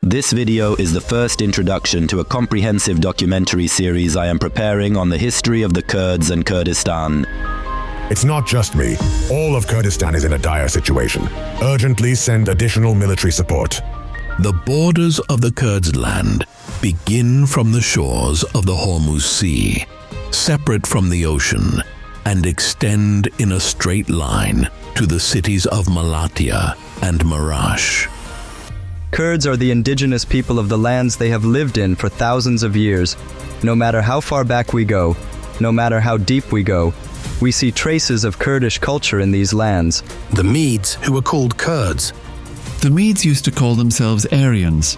This video is the first introduction to a comprehensive documentary series I am preparing on the history of the Kurds and Kurdistan. It's not just me. All of Kurdistan is in a dire situation. Urgently send additional military support. The borders of the Kurds' land begin from the shores of the Hormuz Sea, separate from the ocean, and extend in a straight line to the cities of Malatya and Marash. Kurds are the indigenous people of the lands they have lived in for thousands of years. No matter how far back we go, no matter how deep we go, we see traces of Kurdish culture in these lands. The Medes, who were called Kurds. The Medes used to call themselves Aryans.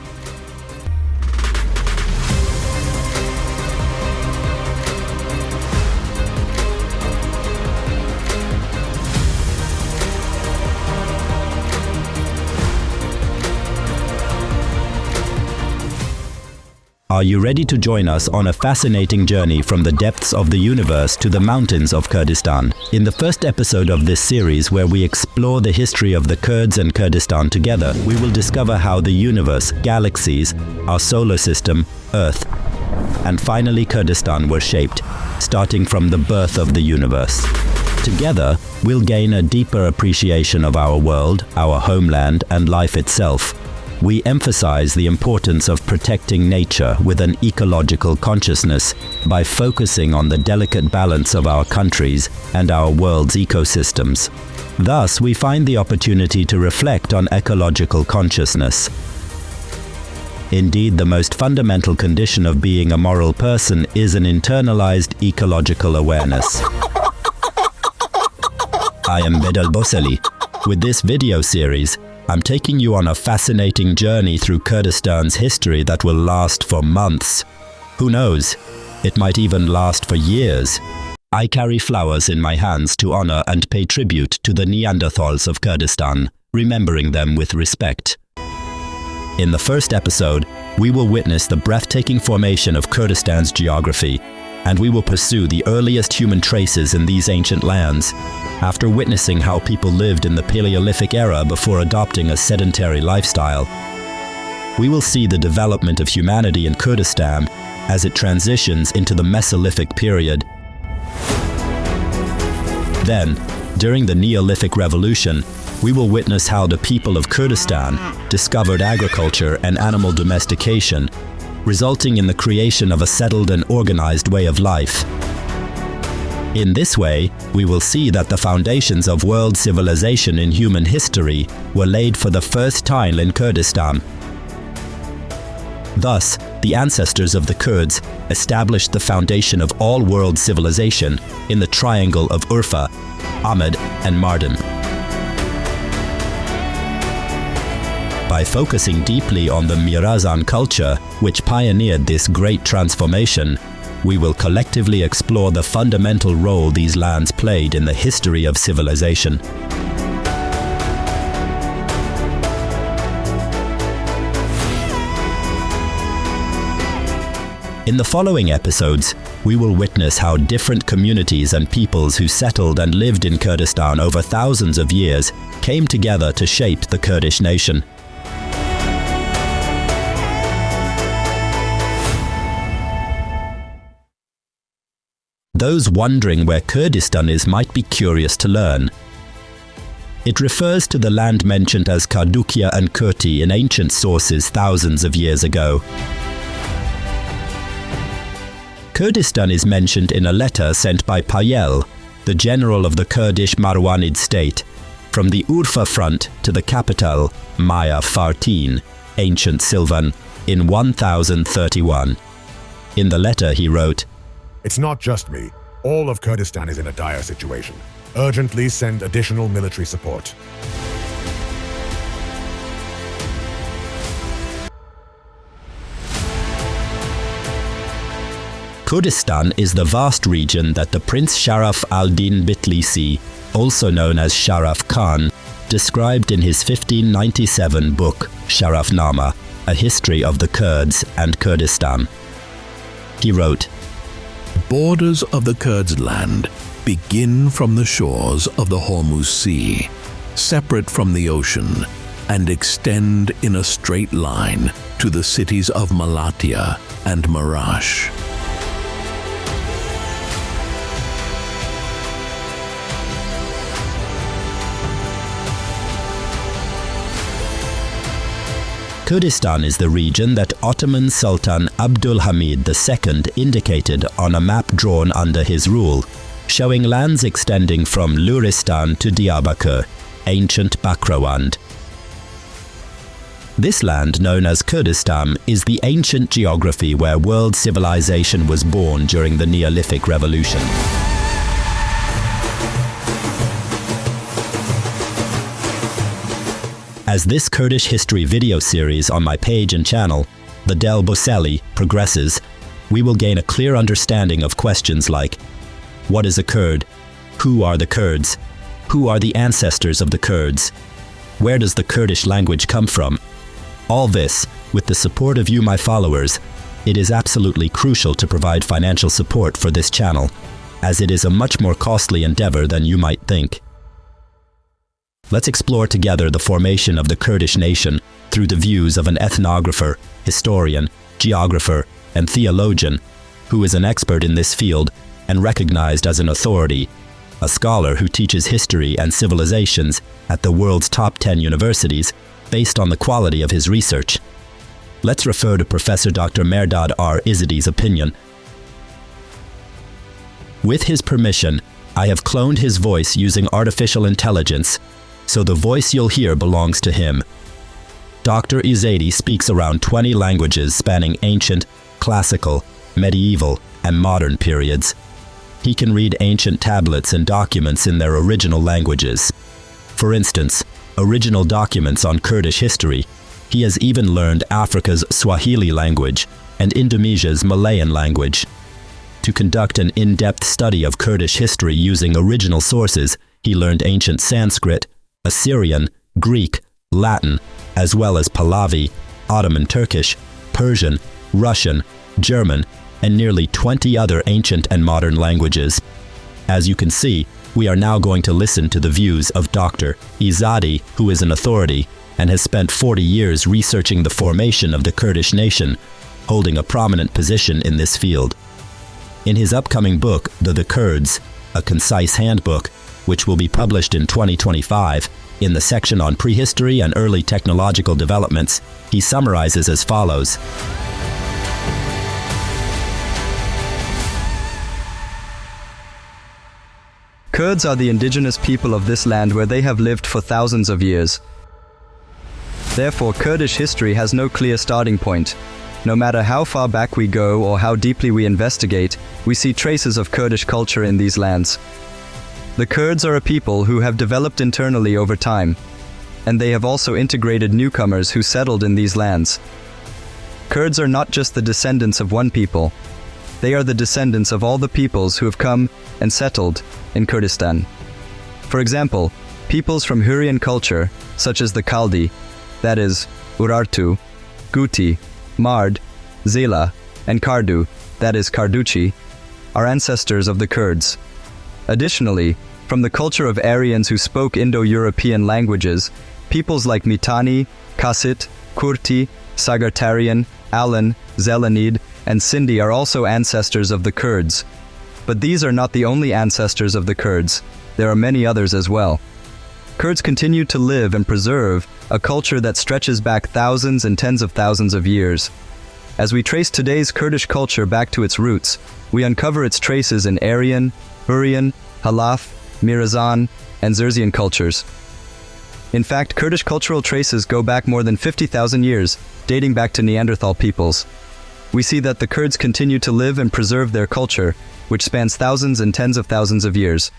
Are you ready to join us on a fascinating journey from the depths of the universe to the mountains of Kurdistan? In the first episode of this series, where we explore the history of the Kurds and Kurdistan together, we will discover how the universe, galaxies, our solar system, Earth, and finally Kurdistan were shaped, starting from the birth of the universe. Together, we'll gain a deeper appreciation of our world, our homeland, and life itself. We emphasize the importance of protecting nature with an ecological consciousness by focusing on the delicate balance of our countries and our world's ecosystems. Thus, we find the opportunity to reflect on ecological consciousness. Indeed, the most fundamental condition of being a moral person is an internalized ecological awareness. I am Bedel Boseli. With this video series, I'm taking you on a fascinating journey through Kurdistan's history that will last for months. Who knows? It might even last for years. I carry flowers in my hands to honor and pay tribute to the Neanderthals of Kurdistan, remembering them with respect. In the first episode, we will witness the breathtaking formation of Kurdistan's geography, and we will pursue the earliest human traces in these ancient lands. After witnessing how people lived in the Paleolithic era before adopting a sedentary lifestyle, we will see the development of humanity in Kurdistan as it transitions into the Mesolithic period. Then, during the Neolithic Revolution, we will witness how the people of Kurdistan discovered agriculture and animal domestication, resulting in the creation of a settled and organized way of life. In this way, we will see that the foundations of world civilization in human history were laid for the first time in Kurdistan. Thus, the ancestors of the Kurds established the foundation of all world civilization in the triangle of Urfa, Ahmed, and Mardin. By focusing deeply on the Mirazan culture, which pioneered this great transformation, we will collectively explore the fundamental role these lands played in the history of civilization. In the following episodes, we will witness how different communities and peoples who settled and lived in Kurdistan over thousands of years came together to shape the Kurdish nation. Those wondering where Kurdistan is might be curious to learn. It refers to the land mentioned as Kardukia and Kurti in ancient sources thousands of years ago. Kurdistan is mentioned in a letter sent by Payel, the general of the Kurdish Marwanid state, from the Urfa front to the capital, Maya Fartin, ancient Silvan, in 1031. In the letter he wrote, It's not just me. All of Kurdistan is in a dire situation. Urgently send additional military support. Kurdistan is the vast region that the Prince Sharaf al-Din Bitlisi, also known as Sharaf Khan, described in his 1597 book, Sharafnama, A History of the Kurds and Kurdistan. He wrote, Borders of the Kurds' land begin from the shores of the Hormuz Sea, separate from the ocean, and extend in a straight line to the cities of Malatya and Marash. Kurdistan is the region that Ottoman Sultan Abdul Hamid II indicated on a map drawn under his rule, showing lands extending from Luristan to Diyarbakir, ancient Bakrawand. This land, known as Kurdistan, is the ancient geography where world civilization was born during the Neolithic Revolution. As this Kurdish history video series on my page and channel, the Del Boseli, progresses, we will gain a clear understanding of questions like: what is a Kurd? Who are the Kurds? Who are the ancestors of the Kurds? Where does the Kurdish language come from? All this, with the support of you, my followers. It is absolutely crucial to provide financial support for this channel, as it is a much more costly endeavor than you might think. Let's explore together the formation of the Kurdish nation through the views of an ethnographer, historian, geographer, and theologian who is an expert in this field and recognized as an authority, a scholar who teaches history and civilizations at the world's top 10 universities based on the quality of his research. Let's refer to Professor Dr. Mehrdad R. Izadi's opinion. With his permission, I have cloned his voice using artificial intelligence, so the voice you'll hear belongs to him. Dr. Izadi speaks around 20 languages spanning ancient, classical, medieval, and modern periods. He can read ancient tablets and documents in their original languages. For instance, original documents on Kurdish history. He has even learned Africa's Swahili language and Indonesia's Malayan language. To conduct an in-depth study of Kurdish history using original sources, he learned ancient Sanskrit, Assyrian, Greek, Latin, as well as Pahlavi, Ottoman Turkish, Persian, Russian, German, and nearly 20 other ancient and modern languages. As you can see, we are now going to listen to the views of Dr. Izadi, who is an authority and has spent 40 years researching the formation of the Kurdish nation, holding a prominent position in this field. In his upcoming book, The Kurds, a concise handbook, which will be published in 2025, in the section on prehistory and early technological developments, he summarizes as follows. Kurds are the indigenous people of this land where they have lived for thousands of years. Therefore, Kurdish history has no clear starting point. No matter how far back we go or how deeply we investigate, we see traces of Kurdish culture in these lands. The Kurds are a people who have developed internally over time, and they have also integrated newcomers who settled in these lands. Kurds are not just the descendants of one people. They are the descendants of all the peoples who have come and settled in Kurdistan. For example, peoples from Hurrian culture, such as the Kaldi, that is, Urartu, Guti, Mard, Zila, and Kardu, that is Karduchi, are ancestors of the Kurds. Additionally, from the culture of Aryans who spoke Indo-European languages, peoples like Mitanni, Kasit, Kurti, Sagartarian, Alan, Zelenid, and Sindhi are also ancestors of the Kurds. But these are not the only ancestors of the Kurds. There are many others as well. Kurds continue to live and preserve a culture that stretches back thousands and tens of thousands of years. As we trace today's Kurdish culture back to its roots, we uncover its traces in Aryan, Hurrian, Halaf, Mirazan, and Zerzian cultures. In fact, Kurdish cultural traces go back more than 50,000 years, dating back to Neanderthal peoples. We see that the Kurds continue to live and preserve their culture, which spans thousands and tens of thousands of years.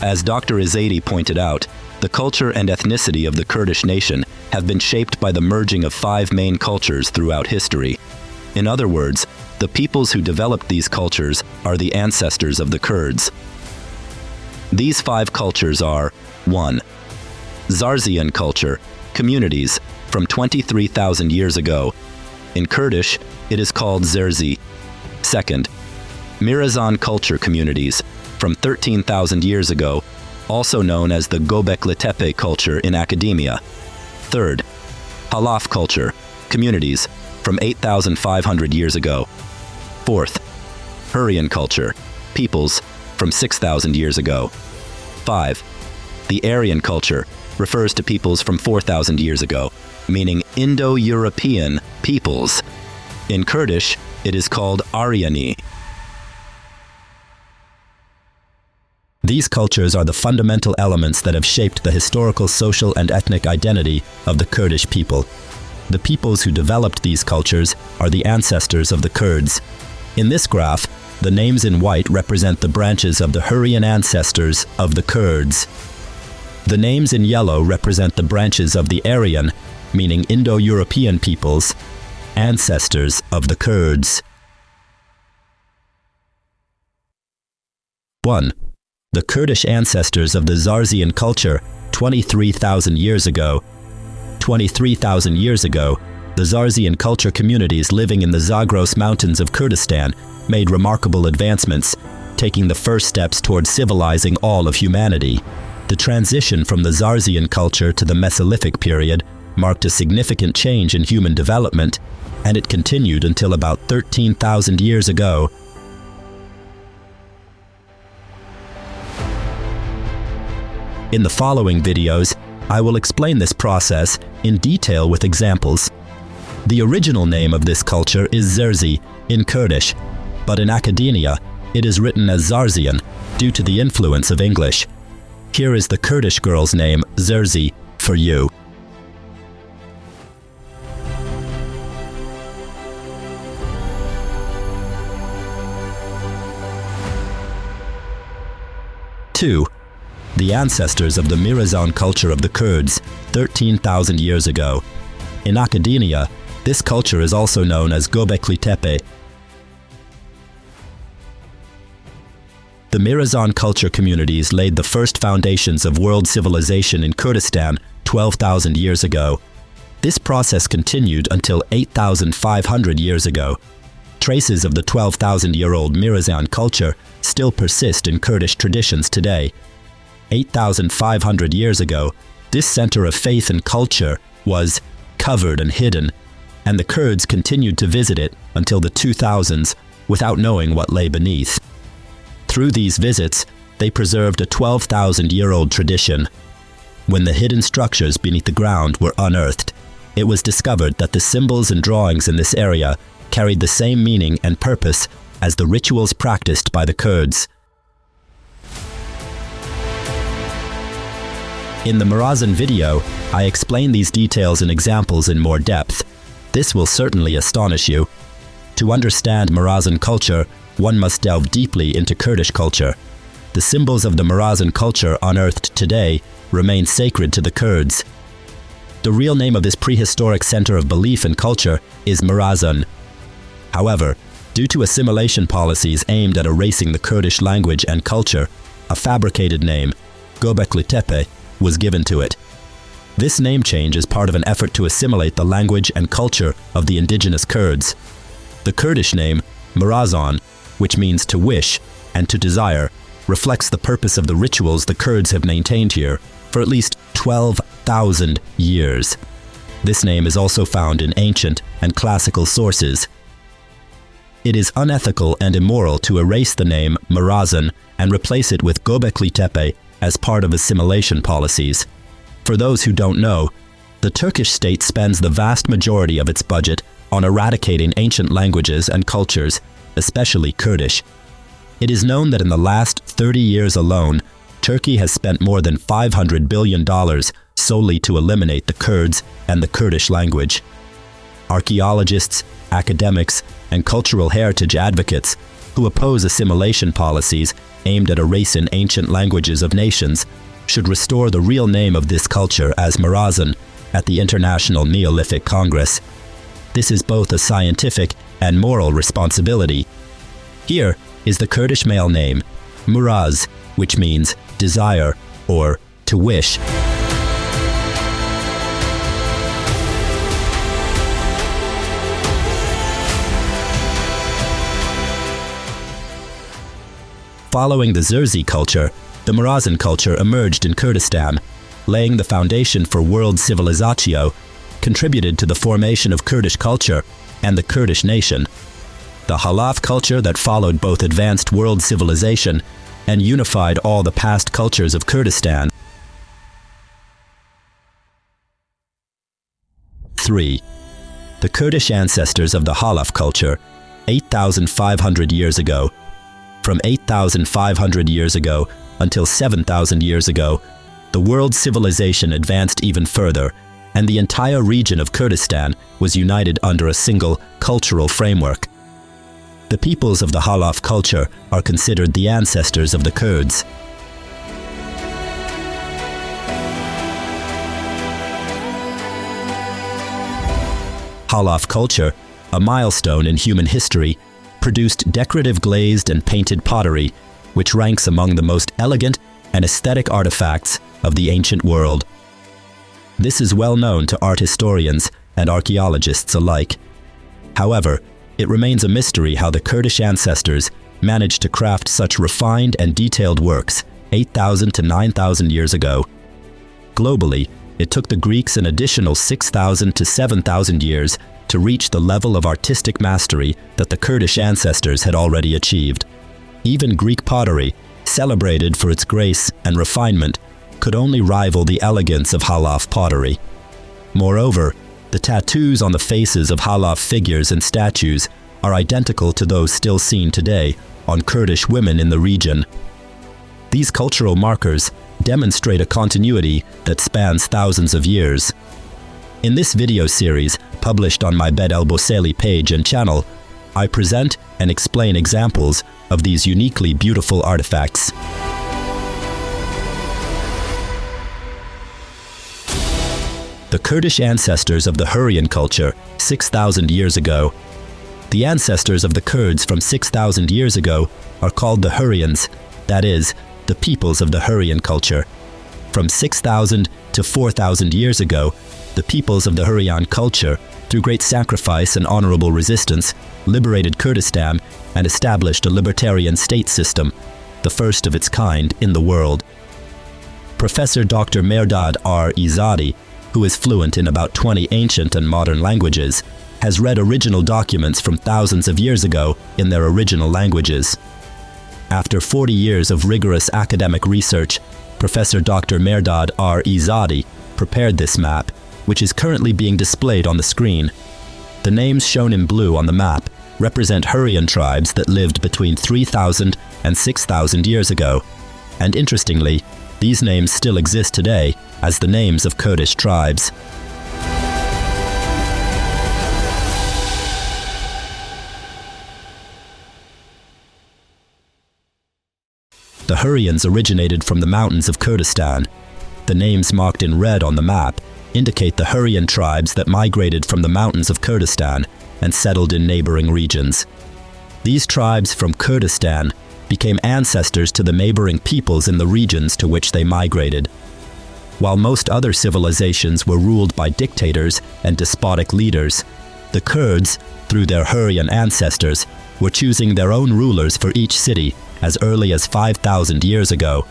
As Dr. Izadi pointed out, the culture and ethnicity of the Kurdish nation have been shaped by the merging of 5 main cultures throughout history. In other words, the peoples who developed these cultures are the ancestors of the Kurds. These 5 cultures are: 1. Zarzian culture, communities, from 23,000 years ago. In Kurdish, it is called Zerzi. 2. Mirazan culture communities, from 13,000 years ago. also known as the Göbekli Tepe culture in academia. Third, Halaf culture, communities, from 8,500 years ago. Fourth, Hurrian culture, peoples, from 6,000 years ago. 5. The Aryan culture refers to peoples from 4,000 years ago, meaning Indo-European peoples. In Kurdish, it is called Aryani. These cultures are the fundamental elements that have shaped the historical, social, and ethnic identity of the Kurdish people. The peoples who developed these cultures are the ancestors of the Kurds. In this graph, the names in white represent the branches of the Hurrian ancestors of the Kurds. The names in yellow represent the branches of the Aryan, meaning Indo-European peoples, ancestors of the Kurds. 1. The Kurdish ancestors of the Zarzian culture 23,000 years ago. 23,000 years ago, the Zarzian culture communities living in the Zagros Mountains of Kurdistan made remarkable advancements, taking the first steps towards civilizing all of humanity. The transition from the Zarzian culture to the Mesolithic period marked a significant change in human development, and it continued until about 13,000 years ago. In the following videos, I will explain this process in detail with examples. The original name of this culture is Zerzi in Kurdish, but in academia, it is written as Zarzian due to the influence of English. Here is the Kurdish girl's name, Zerzi, for you. Two, the ancestors of the Mirazan culture of the Kurds, 13,000 years ago. In academia, this culture is also known as Göbekli Tepe. The Mirazan culture communities laid the first foundations of world civilization in Kurdistan 12,000 years ago. This process continued until 8,500 years ago. Traces of the 12,000-year-old Mirazan culture still persist in Kurdish traditions today. 8,500 years ago, this center of faith and culture was covered and hidden, and the Kurds continued to visit it until the 2000s without knowing what lay beneath. Through these visits, they preserved a 12,000-year-old tradition. When the hidden structures beneath the ground were unearthed, it was discovered that the symbols and drawings in this area carried the same meaning and purpose as the rituals practiced by the Kurds. In the Mirazan video, I explain these details and examples in more depth. This will certainly astonish you. To understand Mirazan culture, one must delve deeply into Kurdish culture. The symbols of the Mirazan culture unearthed today remain sacred to the Kurds. The real name of this prehistoric center of belief and culture is Mirazan. However, due to assimilation policies aimed at erasing the Kurdish language and culture, a fabricated name, Göbekli Tepe, was given to it. This name change is part of an effort to assimilate the language and culture of the indigenous Kurds. The Kurdish name, Mirazan, which means to wish and to desire, reflects the purpose of the rituals the Kurds have maintained here for at least 12,000 years. This name is also found in ancient and classical sources. It is unethical and immoral to erase the name Mirazan and replace it with Göbekli Tepe as part of assimilation policies. For those who don't know, the Turkish state spends the vast majority of its budget on eradicating ancient languages and cultures, especially Kurdish. It is known that in the last 30 years alone, Turkey has spent more than $500 billion solely to eliminate the Kurds and the Kurdish language. Archaeologists, academics, and cultural heritage advocates who oppose assimilation policies aimed at erasing ancient languages of nations should restore the real name of this culture as Mirazan at the International Neolithic Congress. This is both a scientific and moral responsibility. Here is the Kurdish male name, Muraz, which means desire or to wish. Following the Zerzi culture, the Murazin culture emerged in Kurdistan, laying the foundation for world civilizatio, contributed to the formation of Kurdish culture and the Kurdish nation. The Halaf culture that followed both advanced world civilization and unified all the past cultures of Kurdistan. 3. The Kurdish ancestors of the Halaf culture, 8,500 years ago. From 8,500 years ago until 7,000 years ago, the world civilization advanced even further, and the entire region of Kurdistan was united under a single cultural framework. The peoples of the Halaf culture are considered the ancestors of the Kurds. Halaf culture, a milestone in human history, produced decorative glazed and painted pottery, which ranks among the most elegant and aesthetic artifacts of the ancient world. This is well known to art historians and archaeologists alike. However, it remains a mystery how the Kurdish ancestors managed to craft such refined and detailed works 8,000 to 9,000 years ago. Globally, it took the Greeks an additional 6,000 to 7,000 years to reach the level of artistic mastery that the Kurdish ancestors had already achieved. Even Greek pottery, celebrated for its grace and refinement, could only rival the elegance of Halaf pottery. Moreover, the tattoos on the faces of Halaf figures and statues are identical to those still seen today on Kurdish women in the region. These cultural markers demonstrate a continuity that spans thousands of years. In this video series, published on my Bed El Boseli page and channel, I present and explain examples of these uniquely beautiful artifacts. The Kurdish ancestors of the Hurrian culture 6,000 years ago. The ancestors of the Kurds from 6,000 years ago are called the Hurrians, that is, the peoples of the Hurrian culture. From 6,000 to 4,000 years ago, the peoples of the Hurrian culture, through great sacrifice and honorable resistance, liberated Kurdistan and established a libertarian state system, the first of its kind in the world. Professor Dr. Mehrdad R. Izadi, who is fluent in about 20 ancient and modern languages, has read original documents from thousands of years ago in their original languages. After 40 years of rigorous academic research, Professor Dr. Mehrdad R. Izadi prepared this map, which is currently being displayed on the screen. The names shown in blue on the map represent Hurrian tribes that lived between 3,000 and 6,000 years ago, and interestingly, these names still exist today as the names of Kurdish tribes. The Hurrians originated from the mountains of Kurdistan. The names marked in red on the map indicate the Hurrian tribes that migrated from the mountains of Kurdistan and settled in neighboring regions. These tribes from Kurdistan became ancestors to the neighboring peoples in the regions to which they migrated. While most other civilizations were ruled by dictators and despotic leaders, the Kurds, through their Hurrian ancestors, were choosing their own rulers for each city as early as 5,000 years ago.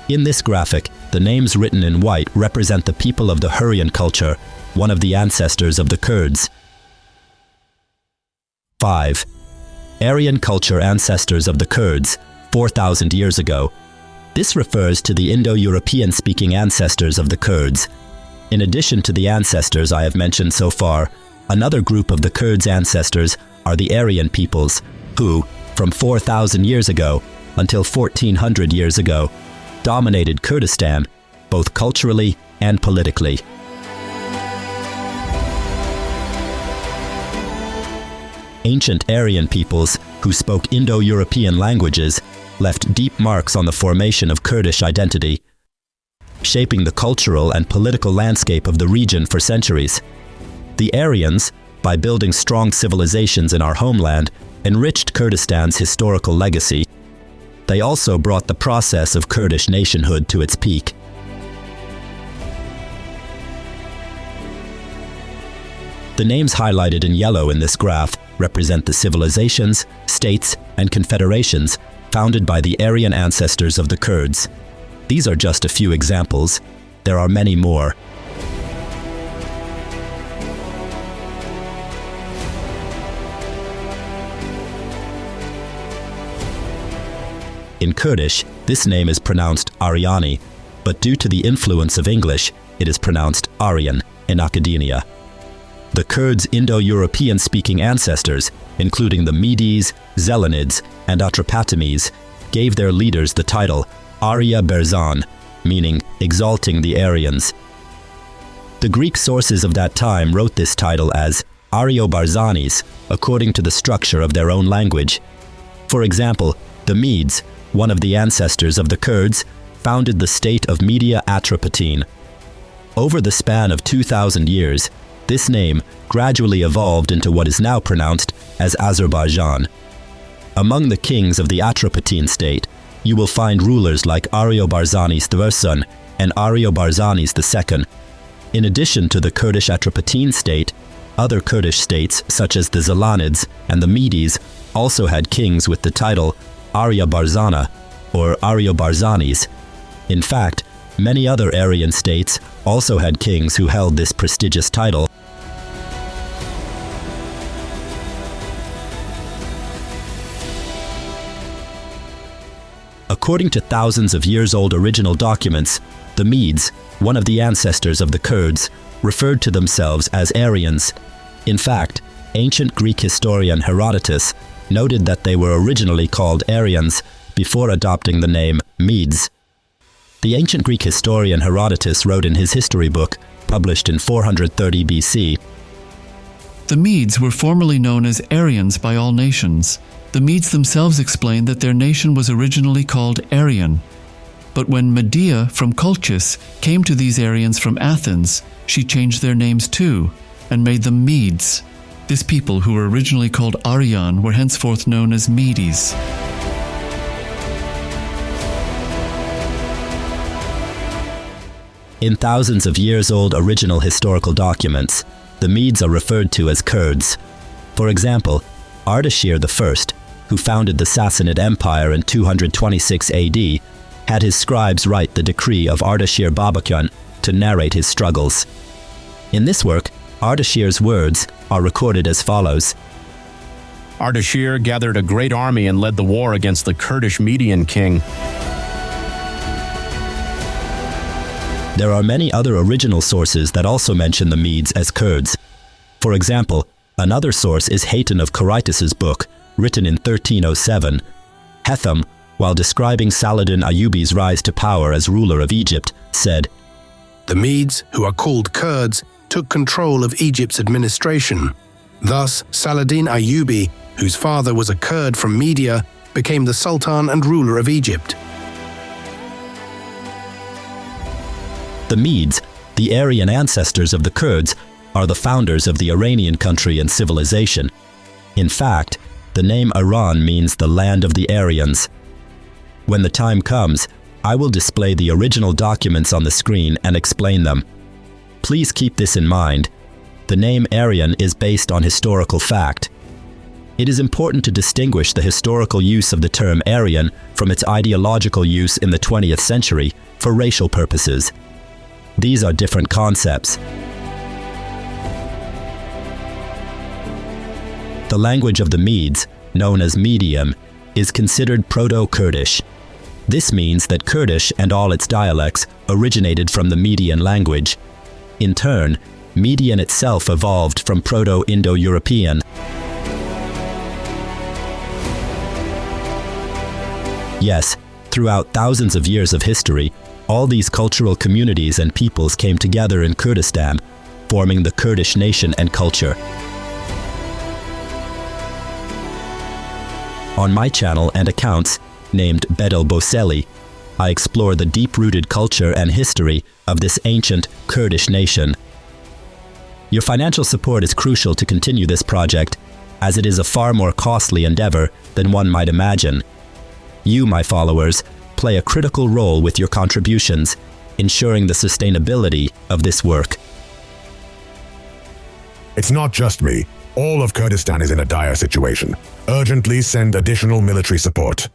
In this graphic, the names written in white represent the people of the Hurrian culture, one of the ancestors of the Kurds. 5. Aryan culture ancestors of the Kurds, 4,000 years ago. This refers to the Indo-European speaking ancestors of the Kurds. In addition to the ancestors I have mentioned so far, another group of the Kurds' ancestors are the Aryan peoples, who, from 4,000 years ago until 1,400 years ago, dominated Kurdistan, both culturally and politically. Ancient Aryan peoples who spoke Indo-European languages left deep marks on the formation of Kurdish identity, shaping the cultural and political landscape of the region for centuries. The Aryans, by building strong civilizations in our homeland, enriched Kurdistan's historical legacy. They also brought the process of Kurdish nationhood to its peak. The names highlighted in yellow in this graph represent the civilizations, states, and confederations founded by the Aryan ancestors of the Kurds. These are just a few examples. There are many more. In Kurdish, this name is pronounced Aryani, but due to the influence of English, it is pronounced Aryan in academia. The Kurds' Indo-European speaking ancestors, including the Medes, Zelenids, and Atropatomes, gave their leaders the title Arya Berzan, meaning exalting the Aryans. The Greek sources of that time wrote this title as Aryo-Barzanes, according to the structure of their own language. For example, the Medes, one of the ancestors of the Kurds, founded the state of Media Atropatene. Over the span of 2,000 years, this name gradually evolved into what is now pronounced as Azerbaijan. Among the kings of the Atropatene state, you will find rulers like Aryo-Barzanes I and Aryo-Barzanes II. In addition to the Kurdish Atropatene state, other Kurdish states such as the Zelenids and the Medes also had kings with the title Arya Barzana or Aryo-Barzanes. In fact, many other Aryan states also had kings who held this prestigious title. According to thousands of years-old original documents, the Medes, one of the ancestors of the Kurds, referred to themselves as Aryans. In fact, ancient Greek historian Herodotus noted that they were originally called Aryans before adopting the name Medes. The ancient Greek historian Herodotus wrote in his history book, published in 430 BC, The Medes were formerly known as Aryans by all nations. The Medes themselves explained that their nation was originally called Aryan. But when Medea from Colchis came to these Aryans from Athens, she changed their names too, and made them Medes. This people, who were originally called Aryan, were henceforth known as Medes. In thousands of years-old original historical documents, the Medes are referred to as Kurds. For example, Ardashir I, who founded the Sassanid Empire in 226 AD, had his scribes write the decree of Ardashir Babakyan to narrate his struggles. In this work, Ardashir's words are recorded as follows. Ardashir gathered a great army and led the war against the Kurdish Median king. There are many other original sources that also mention the Medes as Kurds. For example, another source is Hayton of Quiritus's book, written in 1307. Hetham, while describing Saladin Ayyubi's rise to power as ruler of Egypt, said, The Medes, who are called Kurds, took control of Egypt's administration. Thus, Saladin Ayyubi, whose father was a Kurd from Media, became the Sultan and ruler of Egypt. The Medes, the Aryan ancestors of the Kurds, are the founders of the Iranian country and civilization. In fact, the name Iran means the land of the Aryans. When the time comes, I will display the original documents on the screen and explain them. Please keep this in mind. The name Aryan is based on historical fact. It is important to distinguish the historical use of the term Aryan from its ideological use in the 20th century for racial purposes. These are different concepts. The language of the Medes, known as Medium, is considered Proto-Kurdish. This means that Kurdish and all its dialects originated from the Median language. In turn, Median itself evolved from Proto-Indo-European. Yes, throughout thousands of years of history, all these cultural communities and peoples came together in Kurdistan, forming the Kurdish nation and culture. On my channel and accounts, named Bedel Boseli, I explore the deep-rooted culture and history of this ancient Kurdish nation. Your financial support is crucial to continue this project, as it is a far more costly endeavor than one might imagine. You, my followers, play a critical role with your contributions, ensuring the sustainability of this work. It's not just me. All of Kurdistan is in a dire situation. Urgently send additional military support.